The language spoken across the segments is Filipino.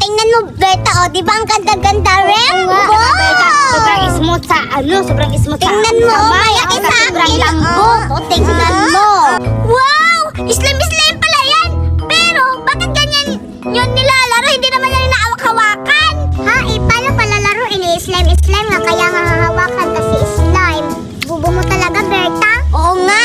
tingnan mo, Berta, o, di ba ang ganda-ganda rin? Sobrang smooth sa sobrang smooth sa Tingnan mo, kamay. malaki Ang sa sobrang akin, lambot. o, tingnan mo. Wow! Slime pala yan! Pero, bakit ganyan yun nilalaro? Hindi naman yan inaawak-hawakan. Ha? Paano pala laro? Ini-slime nga, kaya nga hahawakan kasi slime. Bubo mo talaga, Berta? Oo nga.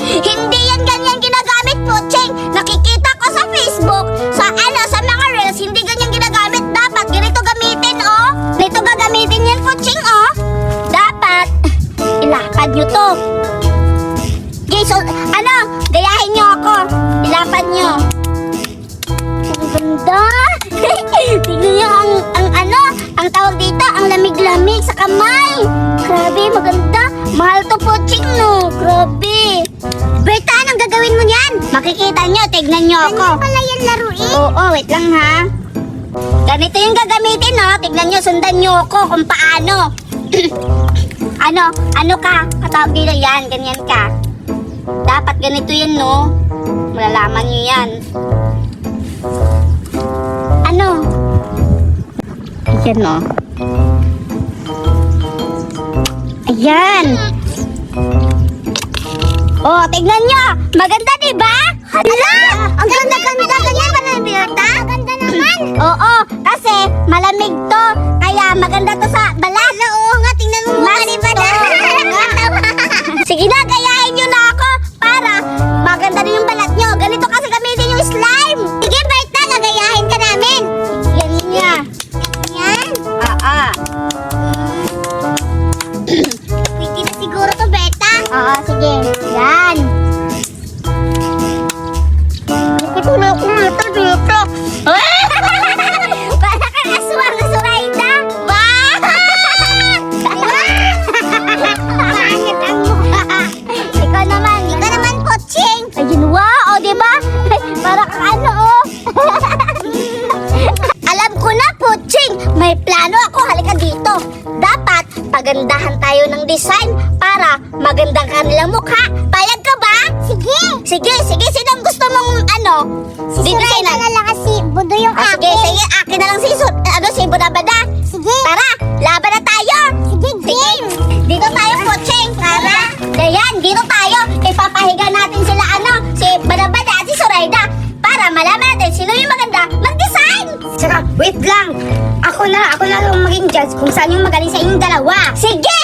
Hindi yan ganyan ginagamit po, Cheng. Nakikita ko sa Facebook, sa mga reels, hindi ganyan ginagamit. Dapat ganito gamitin, oh. Ganito gagamitin yan po, Cheng, oh. Dapat, ilakad nyo to. Okay, so, gayahin nyo ako. Ilapad nyo. Ang ganda. Tingnan nyo ang tawag dito, ang lamig-lamig sa kamay. Grabe, maganda. Mahal to po, Ching, no? Grabe. Berta, anong gagawin mo niyan? Makikita nyo, tignan nyo ako. Ano pala yan laruin? Oo, wait lang ha. Ganito yung gagamitin, no? Tignan nyo, sundan nyo ako kung paano. Ano ka? Katawag dito yan, ganyan ka. Dapat ganito yan, no? Malalaman nyo yan. Ayan, no? Ayan. Oh, tignan nyo. Maganda, diba? Hala! Ang ganda-ganda. Ganyan ba na, Berta? Maganda naman. Oo, kasi malamig to. Kaya maganda to sa balat. Oo nga, tingnan mo mukha ni Bada. Sige na, gayahin nyo na ako para maganda rin yung balat nyo. Ganito kasi gamitin yung slime. Sige, Berta, gagayahin ka namin. Yan niya. Yan? Pwede na siguro to, Berta. Oo, sige. Yan. Nakatulog ko na ito dito. Para kang aswang na Zoraida. Wow! Bakit ang mukha? Ikaw naman, Poching. Ayun, wow, o, diba? Para kang Alam ko na, Poching. May plano ako. Halika dito. Dapat pagandahan tayo ng design para magandang kanilang mukha. Payag ka ba? Sige. Sinong gusto mong Si Zoraida na lang kasi budo yung akin. Sige. Akin na lang si Budabada. Sige. Tara, laban na tayo. Sige, game. Dito tayo, Poching. Tara. Dayan, dito tayo. Ipapahiga natin sila, si Budabada at si Zoraida. Para malaman natin sino yung maganda mag-design. Saka, wait lang. Ako na lang maging judge kung saan yung magaling sa inyong dalawa. Sige.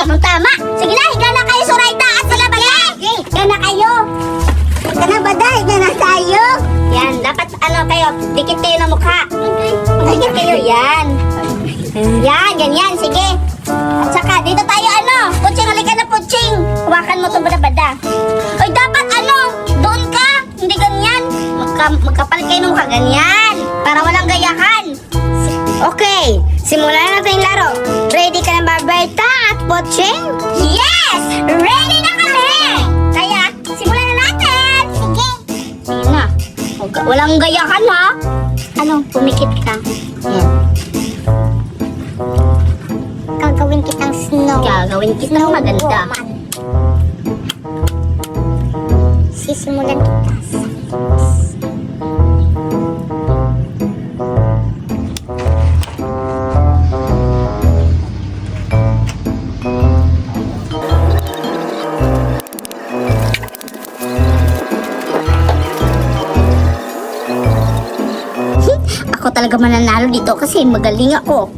Tama. Sige na, higa na kayo, Zoraida at Budabada. Higa na kayo. Higa na, Bada. Higa na tayo. Yan, dapat kayo, dikit kayo ng mukha. Dikit kayo, yan. Yan, ganyan, sige. At saka, dito tayo, Puching, halika na, Puching. Hawakan mo to, Budabada. Oy, dapat, doon ka. Hindi ganyan. Magkapal kayo ng mukha, ganyan. Para walang gayahan. Okay, simulan na natin yung laro. Ready ka na ba, Berta at Poching? Yes! Ready na kami! Kaya, simulan na natin! Sige. Sige na. Walang gayahan, ha? Pumikit ka. Yan. Gagawin kitang snow. Gagawin kitang maganda. Sisimulan kita. Ako talaga mananalo dito kasi magaling ako.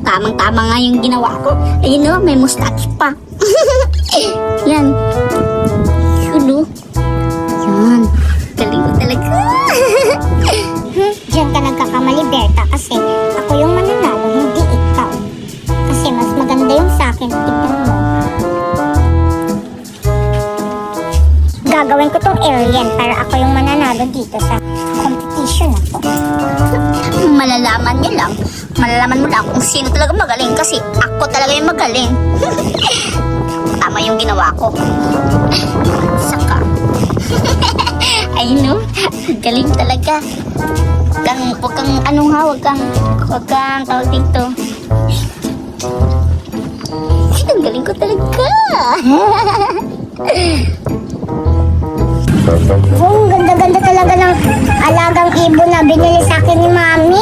Tamang-tama nga yung ginawa ko. Ayun, may mustache pa. Yan. Yun, Yan. Galing ko talaga. Diyan ka nagkakamali, Berta, kasi ako yung mananalo, hindi ikaw. Kasi mas maganda yung sa akin, tignan mo. Gagawin ko tong alien para ako yung mananalo dito sa competition na to. Malalaman mo lang kung sino talaga magaling kasi ako talaga yung magaling. Tama yung ginawa ko. Saka. Ayun, galing talaga. Huwag kang tawag dito. Ang galing ko talaga. Ang ganda-ganda talaga ng alagang ibon na binili sa akin ni Mami.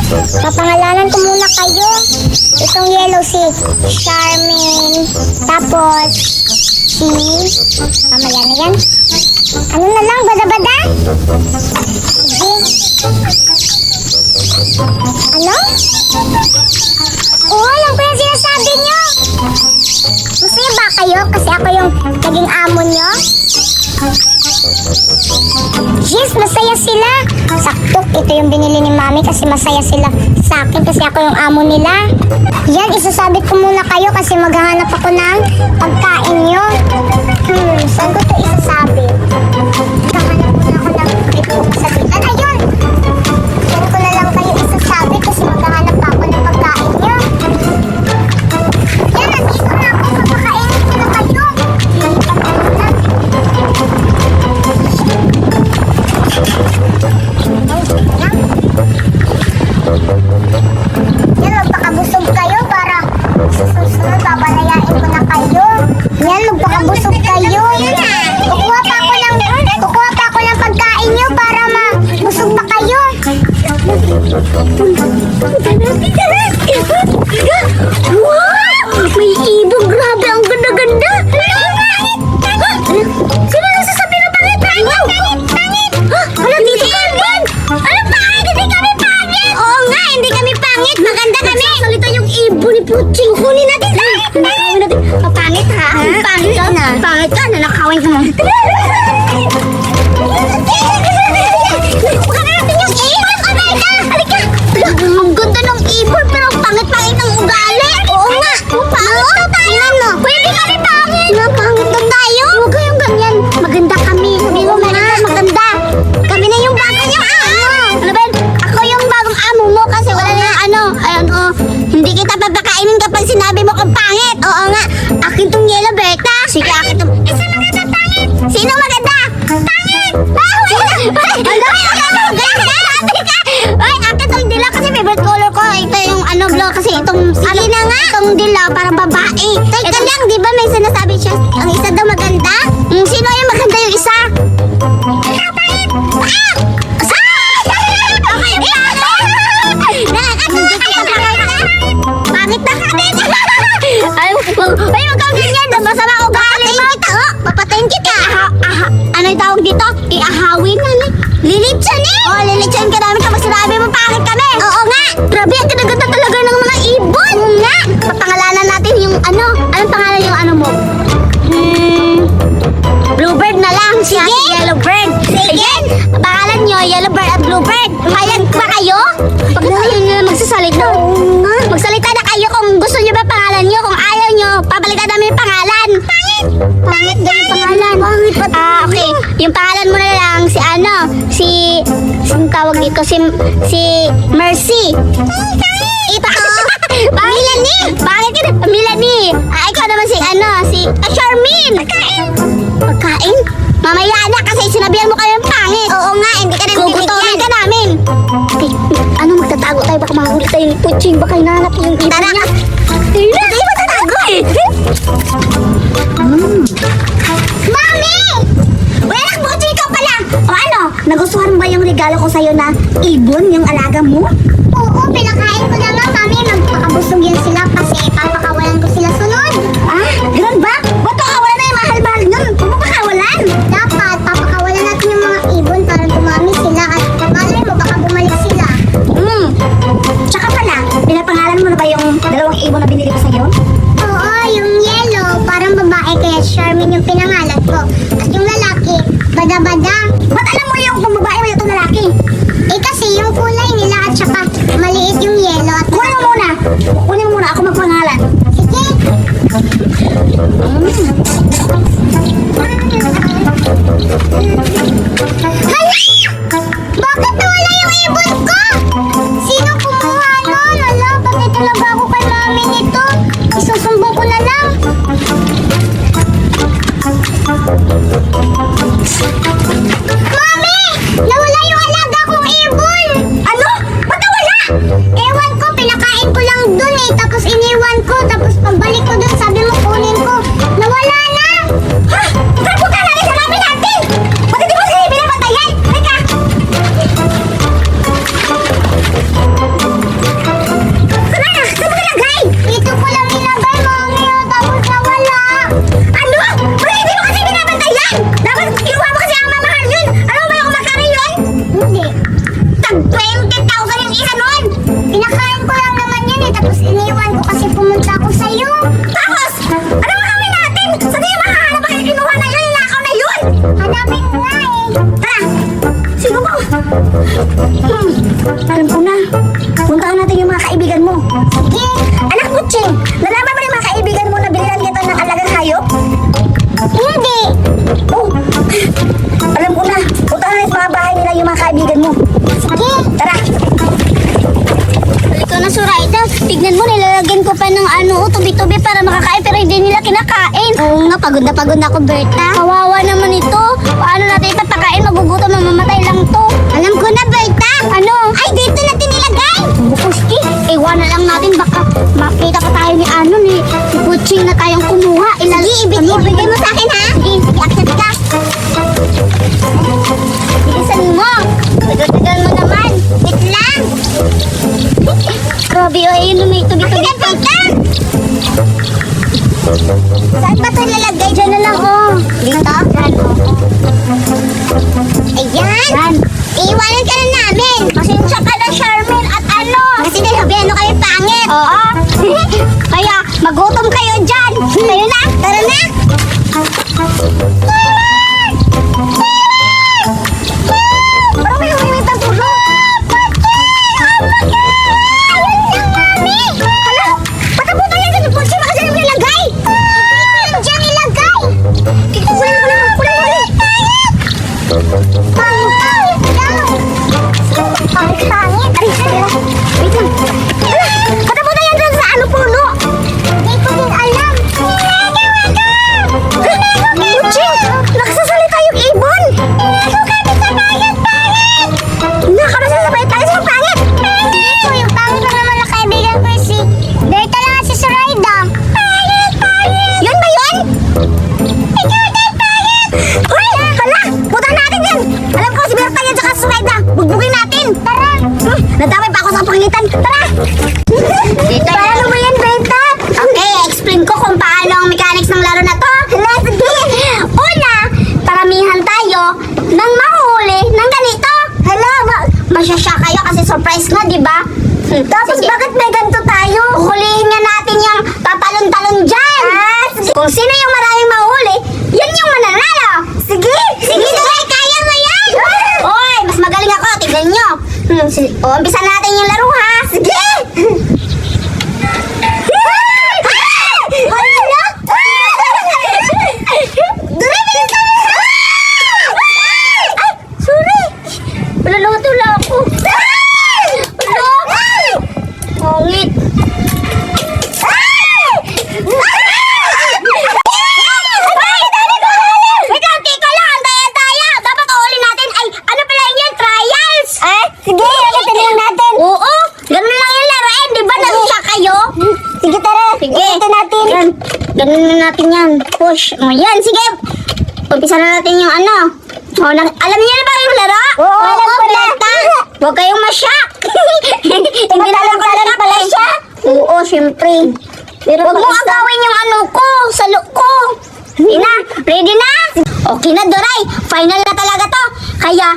Papangalanan ko muna kayo. Itong yellow si Charmin. Tapos, si... Mamaya na yan. Ano na lang, bada-bada? Sige. Ano? Oo, alam ko yung sinasabi nyo. Masaya ba kayo? Kasi ako yung naging amo nyo? Yes, masaya sila. Sakto, ito yung binili ni Mami kasi masaya sila sa akin kasi ako yung amo nila. Yan, isasabit ko muna kayo kasi maghahanap ako ng pagkain nyo. Saan ko ito isasabit? Maghahanap muna ako ng sabitan. Ayun! Saan ko na lang kayo isasabit kasi maghahanap pa ako ng pagkain nyo. Yan, nandito na ako. Papakainin ko na kayo. Lilipat ko na. Yan, magpakabusog kayo para sa susunod babalayain ko na kayo. Yan, magpakabusog kayo. Kukuha pa ako ng pagkain nyo para mabusog pa kayo. Wow! May ibon, grabe, ang ganda-ganda. Sino nagsasabi na pangit? Pangit! Wala, dito kami! Ano pangit? Hindi kami pangit! Oo nga, hindi kami pangit! Maganda kami! Salita yung ibon ni Puching. Kunin natin! Nakawin natin! Pangit ha? Pangit ka na! Pangit ka na! Nakawin ka mo! Baka natin yung ibon! Amerka! Halika! Ang ganda ng ibon pero pangit-pangit ng ugali! Oo nga! Pangit daw tayo! Pwede kami pangit! Pangit daw tayo! Huwag kayong ganyan! Maganda kami! Sabi mo maganda! Kami na yung bagong amo! Ano ba yun? Ako yung bagong amo mo kasi wala na ayun hindi kita papakainin kapag sinabi mo kang pangit! Oo nga! Akin tong yellow, Berta! Sige, akin tong... Isa maganda pangit! Sino maganda? Pangit! Ay, akin tong dilaw kasi favorite color ko. Ito yung blue kasi itong... Sige na nga! Itong dilaw para babae. Teka lang, di ba may sinasabi siya ang isa daw maganda? Sino yung maganda yung isa? Pangit! Pangit na ka din! Ay, wag kang ganyan! Masama ko galing mo! Papatayin kita! Ano yung tawag dito? Iahawin na lang. Lilitsan eh! Oo, lilitsan ka namin kapag sinabi mo pangit kami! Oo nga! Grabe, ang ganda talaga ng mga ibon! Oo nga! Papangalanan natin yung anong pangalan yung mo? Bluebird na lang! Sige! Yellowbird! Sige! Pangalan nyo, Yellowbird at Bluebird! Payag ba kayo? Bakit ayaw nyo na magsasalita? Magsalita na kayo kung gusto nyo ba pangalan nyo. Kung ayaw nyo, papalitan namin yung pangalan. Pangit! Pangit din yung pangalan. Pangit pa. Okay. Yung pangalan mo na lang, sinong tawag dito? Si Mercy. Ito. Melanie! Bakit ka na? Melanie! Ikaw naman si Charmin! Pagkain? Mamaya na kasi sinabihan mo kami pangit. Oo nga, hindi ka rin gugutomin ka namin. Okay, magtatago tayo? Baka mahuli tayo ni Puching. Baka hinahanap yung ibon niya. Hindi magtatago eh. Mami! Wala, Puching ka pala. O ano, nagustuhan mo ba yung regalo ko sa'yo na ibon, yung alaga mo? Oo, pinakain ko na nga, Mami. Magpakabusog yan sila kasi papakawalan ko sila sunod. Ganun ba? Ba't pakawalan na yung mahal-mahal nun? Kung mapakawalan? Dapat, papakawalan natin yung mga ibon para dumami sila at malay mo, baka bumalik sila. Tsaka pala, pinapangalan mo na ba yung dalawang ibon na binili ko sa'yo? Oo, yung yellow, parang babae kaya Charmin yung pinangalan ko. At yung lalaki, bada-bada. Ba't alam mo yung kung babae mo yung lalaki? Kasi yung kulay nila at saka maliit yung yellow at... Kunin mo muna, ako magpangalan. Sino ba? Alam ko na. Puntahan natin yung mga kaibigan mo. Sige. Anak Butching, nalaman mo yung mga kaibigan mo na bilihan kita ng alagang hayop? Hindi. Oh, alam ko na. Puntahan natin sa mga bahay nila yung mga kaibigan mo. Sige. Tara. Ikaw na, Zoraida. Tignan mo, nilalagyan ko pa ng tubi-tubi para makakain pero hindi nila kinakain. Oo nga, pagod na ako, Berta. Kawawa naman ito. Paano natin ipapakain? Magugutom, mamamatay lang to. Alam ko na, Berta. Ano? Ay, dito natin nilagay. Bukusti, iwan na lang natin. Baka makita pa tayo ni si Butching na tayong kumuha. Sige, ibigay mo sa akin, ha? Sige, akit ka. Bilisan mo. Tagal mo naman. Wait lang. Grabe, ayun, may tubi-tubi pa. Saan ba ito nilagay? Diyan na lang, oh. Dito? Ayan. Yan. Iiwanan ka na namin. Pasensya ka na, Charmaine, at ano? Kasi nasabihan mo kami pangit. Oo. Kaya, magutom kayo dyan. Kayo na. Tara na. Parang may umimit ang pulo. Hala, pataputo yan sa Butching. Baka dyan yung nilagay. Diyan nilagay. Kunin mo na. Pangit. Ay, wait lang. Hala, pataputo yan dyan sa puno. Hindi ko din alam. Butching, nagsasalita yung ibon. Nakakasasabay tayo sa pangit. Dito, yung pangit na naman na kaibigan ko si Berta lang at si Zoraida. Pangit! Yun ba yun? Ikaw din pangit! Uy! Hala! Putan natin yan! Alam ko si Berta yan tsaka si Zoraida. Bugbugin natin! Tara! Nadamay pa ako sa pangitan. Tara! Paano mo yan, Berta? Okay, explain ko kung paano ang mechanics ng laro na to. Hala, sige! Una, paramihan tayo nang mahuli ng ganito. Hala, Masyasya kayo kasi surprise nga, di ba? tapos Sige. bakit may ganito tayo? Hulihin nga natin yung tatalon-talon dyan. Sige. Kung sino yung maraming mahuli, yun yung mananalo. Sige! Sige, Zoray, kaya mo yan! Oy, mas magaling ako. Tignan nyo. Umpisa natin yung laro, ha? Sige! Hala! Zoray, bilisan mo! Ay, sorry. Maluluto lang ako. Pangit. Wait lang, tiko lang. Antayan tayo. Dapat uulin natin. Ay, ano pala yun? Trials. Sige, ulitin lang natin. Oo, ganun lang yung laruin. Di ba nagsiya kayo? Sige, tara. Sige. Ulitin natin. Yan. Ganun na natin yan. Push. O, yan. Sige. Umpisa na natin yung ano. O, alam niyo na ba yung laro? Oo, alam ko na. Beta. Huwag kayong masyak. Hindi na lang Tumatalon-talon pala siya. Oo, syempre. Pero Huwag mo agawin yung ano ko, salo ko. Hindi na. Ready na? Okay na, Doray. Final na talaga to. Kaya,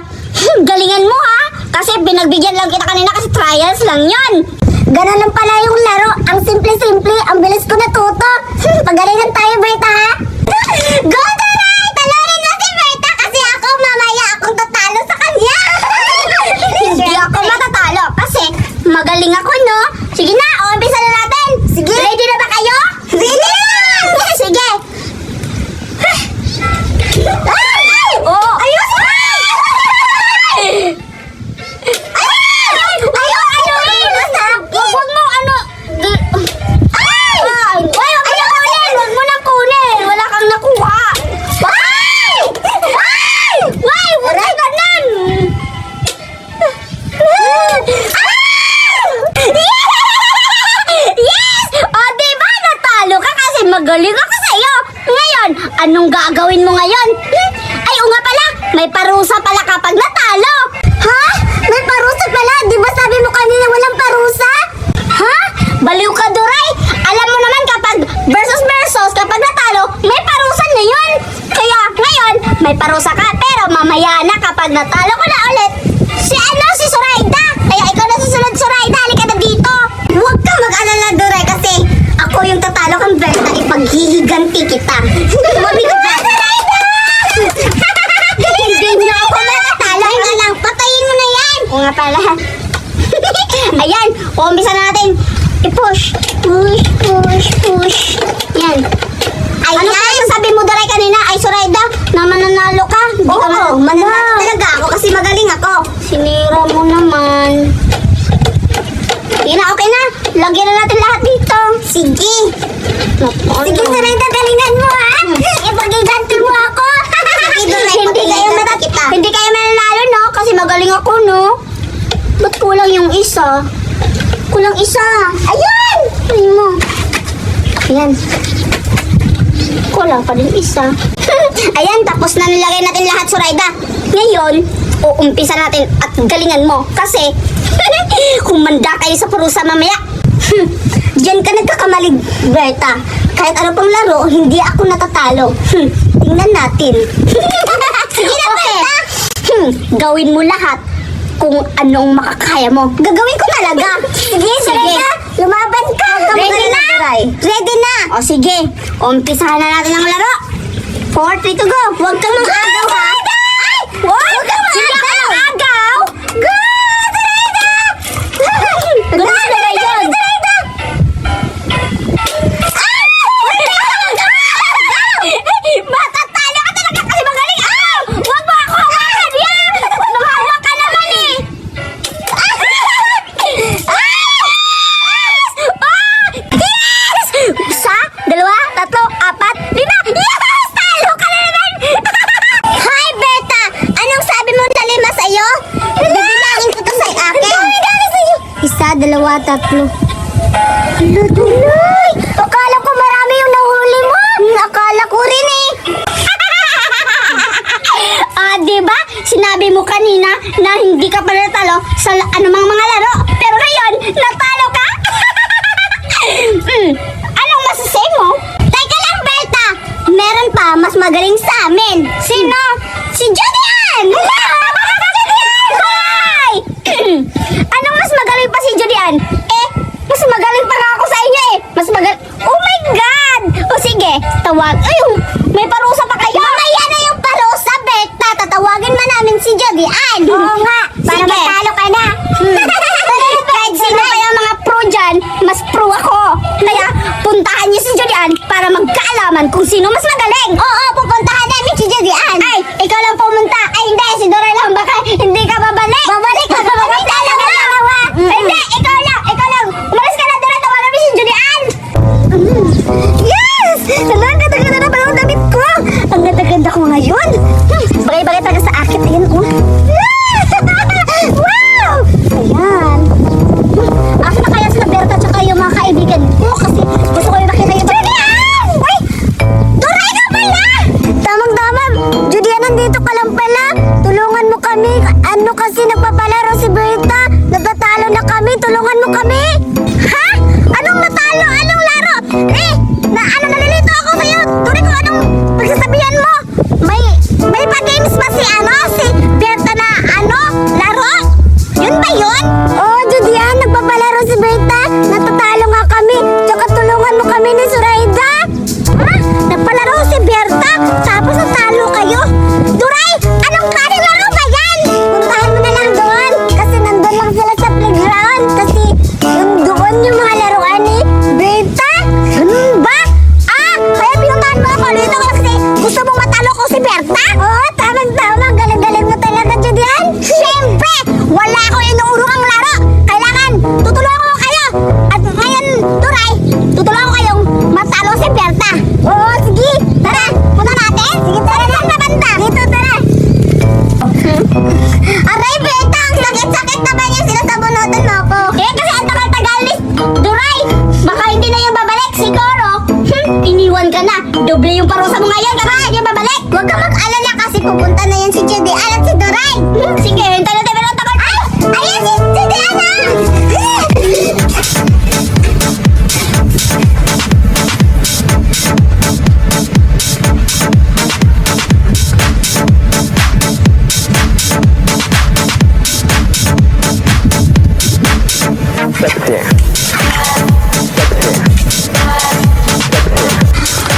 galingan mo ha. Kasi pinagbigyan lang kita kanina kasi trials lang yon. Ganun lang pala yung laro. Ang simple-simple. Ang bilis ko natuto. Pagalingan tayo, Berta, ha? Go, Doray! Talunin mo si Berta kasi ako mamaya akong tatalo sa kanya. Hindi ako matatalo kasi magaling ako, no? Sige na, umpisa na natin. Sige. Ready na ba kayo? Sige na! Sige. Oh! Ayos! Huwag mo ano. Ay! Huwag mo kunin. Huwag mo nang kunin. Wala kang nakuha. Huwag ka ganun. Yes! O, diba natalo ka kasi magaling ako sa'yo. Ngayon, anong gagawin mo ngayon? Ay, o nga pala, may parusa pala kapag natalo. Ha? May parusa pala. Di ba sabi mo kanina walang parusa? Ha? Baliw ka, Doray! Alam mo naman kapag versus, kapag natalo, may parusa na yun! Kaya ngayon, may parusa ka, pero mamaya na kapag natalo ko na ulit, si Zoraida! Kaya ikaw na susunod, Zoraida! Halika na dito! Huwag ka mag-alala, Doray, kasi ako yung tatalo kang Berta. Ipaghihiganti kita. Mabigat na, Zoraida! Hindi na ako matatalo! nga pala. Ayan, umpisa na natin. I-push. Push, push, push. Yan. Ano kaya sabi mo, Daray, kanina? Ay, Zoraida, na mananalo ka. Oo, mananalo talaga ako kasi magaling ako. Sinira mo naman. Sige na, okay na. Lagyan na natin lahat dito. Sige. Sige, Zoraida, galingan mo, ha? Ipag-iganti mo ako. Hindi kayo mananalo, no? Kasi magaling ako, no? Ba't kulang yung isa? Kulang isa. Ayan! Ayun mo. Ayan. Kulang pa din isa. Ayan, tapos na nilagay natin lahat, Zoraida. Ngayon, uumpisa natin at galingan mo. Kasi, humanda kayo sa parusa mamaya. Diyan ka nagkakamalig, Berta. Kahit ano pang laro, hindi ako natatalo. Tingnan natin. Sige na, Berta. Gawin mo lahat kung anong makakaya mo. Gagawin ko talaga. Sige, Zoraida. Lumaban ka. Ready na? Ready na. O sige, umpisahan na natin ang laro. 4, 3 to go. Huwag kang mag-agaw, ha? Huwag kang mag-agaw. Go, Zoraida! Ganun talaga yun. Matatalo ka talaga kasi magaling. Huwag mo ako hawakan. Yan! Mahawa ka naman eh. Yes! Isa, dalawa, tatlo, apat, lima. Yes! Talo ka na naman! Hi, Berta! Anong sabi mo sa lima sa'yo? Bibilangin ko to sa akin. Dami sa'yo. Isa, dalawa, tatlo. Hala, tuloy! Akala ko marami yung nahuli mo. Akala ko rin eh. Diba? Sinabi mo kanina na hindi ka pa natalo sa anumang mga laro. Pero ngayon, natalo ka? Anong masasay mo? Teka lang, Berta! Meron pa mas magaling sa amin. Sino? Si Julian! Hoy! Anong mas magaling pa si Julian? Mas magaling pa nga ako sa inyo eh. Mas magaling... Oh my God! O sige, tawag... Ay, may parusa pa kayo. Mamaya na yung parusa, Berta. Tatawagin man namin si Julian. Oo nga. Para matalo ka na. Kahit sino kaya mga pro dyan, mas pro ako. Kaya puntahan niyo si Julian para magkaalaman kung sino mas magaling. Oo, pupuntahan namin si Julian. Ay, ikaw lang pumunta. Ay, hindi. Si Dora lang. Baka hindi ka babalik. Babalik ka. Babalik ka lang. Hindi, ikaw lang. Ikaw lang. Umalis ka na, Dora. Tawagan mo si Julian. Yes! Hala, ang ganda-ganda na pala ang damit ko. Ang ganda-ganda ko ngayon. Bagay-bagay talaga sa akin. Ayan, oh. Wow! Ayan. Asa na kaya sila Berta tsaka yung mga kaibigan ko? Kasi gusto ko yung nakita yung... Julian! Uy! Dora, ikaw pala! Tamang-tama. Julian, nandito ka lang pala. Tulungan mo kami. Ano kasi nagpapalaro si Berta? Natatalo na kami. Tulungan mo kami. Ha? Anong natalo? Anong laro? Nalilito ako sa'yo. Tuloy ko anong pagsasabihan mo. May pa-games ba si Berta na laro? Yun ba yun? Oo, Julian, nagpapalaro si Berta. Natatalo nga kami. Tsaka tulungan mo kami ni Zoraida. Ha? Nagpalaro si Berta, tapos natalo kayo. Duray, anong klaseng laro ba yan? Puntahan mo na lang doon. Kasi nandun lang sila sa playground. Kasi doon yung mga laruan ni Berta. Ganun ba? Kaya pinuntahan mo ako dito kasi gusto mong matalo ko si Berta? Oo, tamang-tama. Galing-galing mo talaga, Julian. Siyempre, wala ako inuurong laro. Kailangan, tutulungan ko kayo. At ngayon, Duray, tutulungan ko kayong matalo si Berta. Oo, sige. Tara, punta natin. Sige, tara na banda. Dito, tara. Aray, Berta, ang sakit-sakit na ba niya sinasabunutan mo ako? Kasi ang tagal-tagal ni Duray. Baka hindi na yung babalik, siguro. Iniwan ka na. Doble yung parusa mo ngayon. Baka hindi yung babalik. Huwag ka mag-alala kasi pupunta na yan si Julian at si Duray. Sige, hintay na tayo ng tagal. Ay! Ayan si Julian na!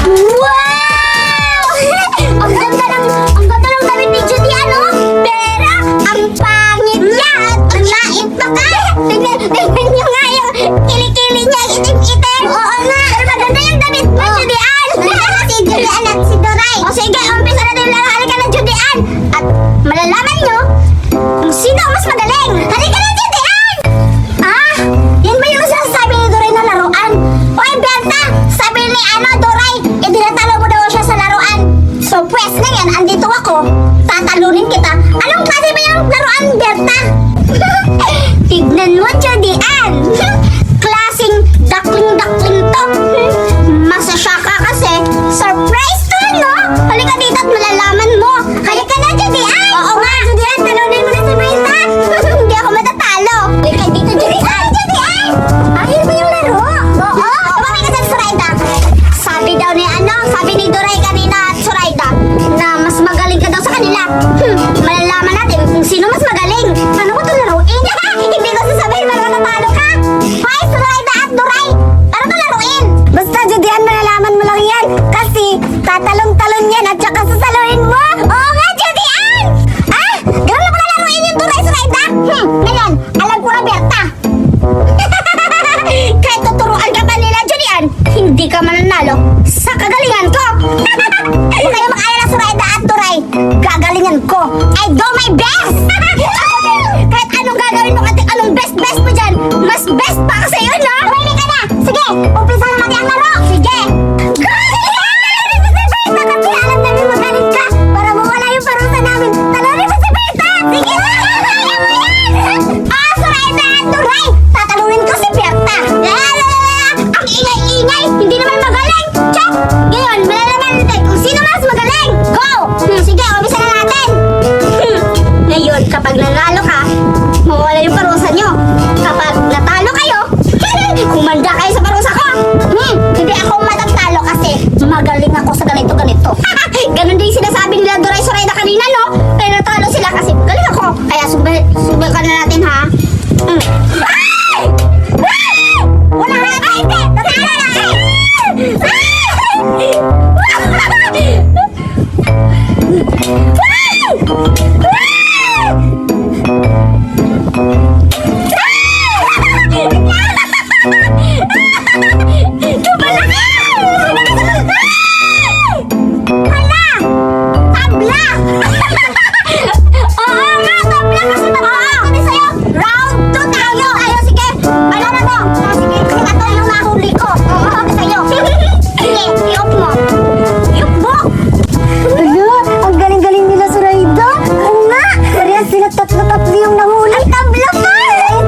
Wow! Ang ganda ng nanalo ka, mawawala yung parusa nyo. Kapag natalo kayo, kumanda kayo sa parusa ko. Hindi ako matatalo kasi magaling ako sa ganito. Ganon din sinasabi nila Duray Soraya na kanina, no? Pero natalo sila kasi galing ako. Kaya subukan na natin, ha? Ay! Ay! Wala na! Ay, hindi! Natalo na! Tatlo yung nahuli. Ang tabla pa!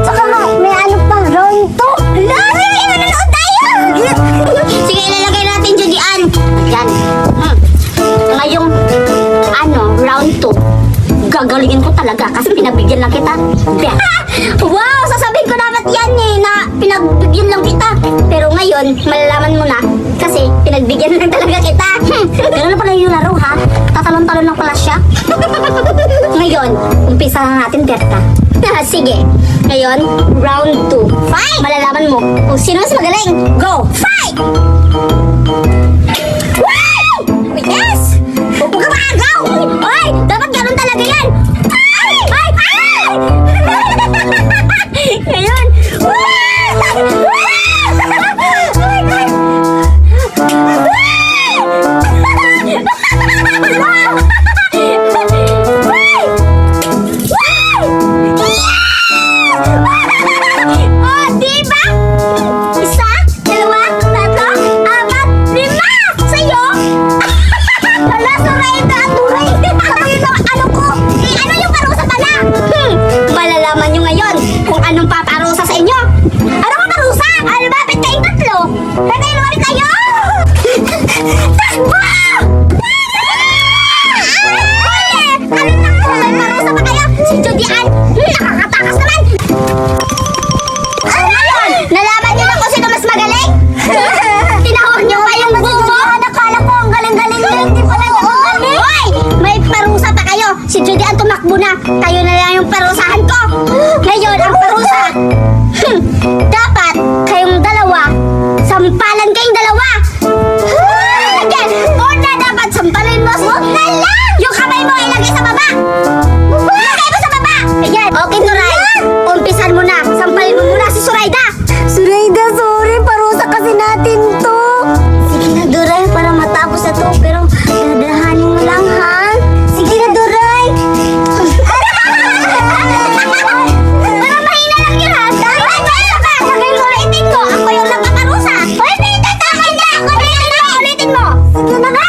Tsaka may ano pa, round 2. Lagi! Manonood tayo! Sige, ilalagay natin dyan diyan. Yan. Ngayong, round 2. Gagalingin ko talaga kasi pinabigyan lang kita. Wow! Sasabihin ko dapat yan na pinagbigyan lang kita. Pero ngayon, malalaman mo na kasi pinagbigyan lang talaga kita. Ganun na pala yung laro, ha? Tatalon-talon lang pala siya. Ngayon, umpisa na natin, Berta. Sige. Ngayon, round 2. Fight! Malalaman mo kung sino mas magaling. Go! Fight! Wow! Yes! Upo ka maagaw! Ay! Dapat ganun talaga yan! Ay! Ay! Ay! Ngayon! Wow! Oh my God! Oh, diba? Isa, dalawa, tatlo, apat, lima! Sa'yo? Hala, Soraya at Duray! Ano ko? Ano yung parusa pala? Malalaman nyo ngayon kung anong paparusa sa inyo. Ano ka parusa? Lumapit kayong tatlo. Tagay lumapit kayo! Takbo! Huli! Ano na? Parusa pa kayo? Si Judian? Nakakatakas naman! Nalaman niyo na kung sino mas magaling? Tinawag niyo pa yung bubo? Nakala ko ang galing-galing na hindi pala niyo magaling. Hoy! May parusa pa kayo. Si Judy ang tumakbo na. Kayo na lang yung parusahan ko. Ngayon, ang parusa. Dapat kayong dalawa. Sampalan kayong dalawa. Again, una dapat sampalin mo. Huwag na lang! Yung kamay mo ilagay sa baba. Ilagay mo sa baba. Ayan, okay, Duray. Umpisan mo na. Sampalin mo muna si Soraya. Soraya, sorry. Parusa kasi natin to. Sige na, Duray, para matapos na to. Pero, dadahanin mo lang, ha? Sige na, Duray. Parang mahina lang yun, ha? Duray, mahina ka! Sagay mo, ulitin ko. Ako yung nagpaparusa. Ulitin mo! Ulitin mo! Sige na nga.